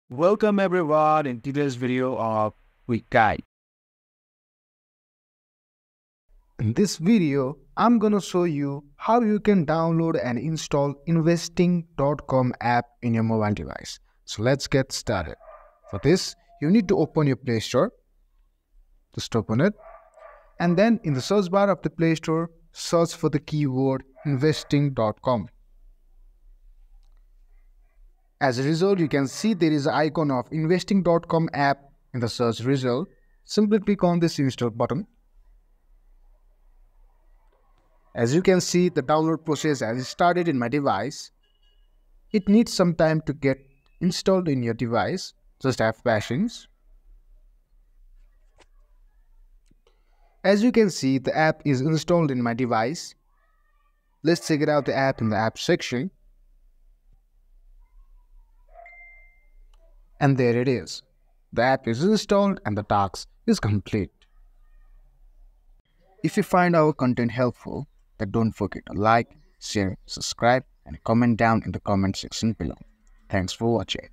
Welcome everyone in today's video of Quick Guide. In this video, I'm gonna show you how you can download and install investing.com app in your mobile device. So let's get started. For this, you need to open your Play Store. Just open it. And then in the search bar of the Play Store, search for the keyword investing.com. As a result, you can see there is an icon of investing.com app in the search result. Simply click on this install button. As you can see, the download process has started in my device. It needs some time to get installed in your device. Just have patience. As you can see, the app is installed in my device. Let's check it out the app in the app section. And there it is. The app is installed and the task is complete. If you find our content helpful, then don't forget to like, share, subscribe, and comment down in the comment section below. Thanks for watching.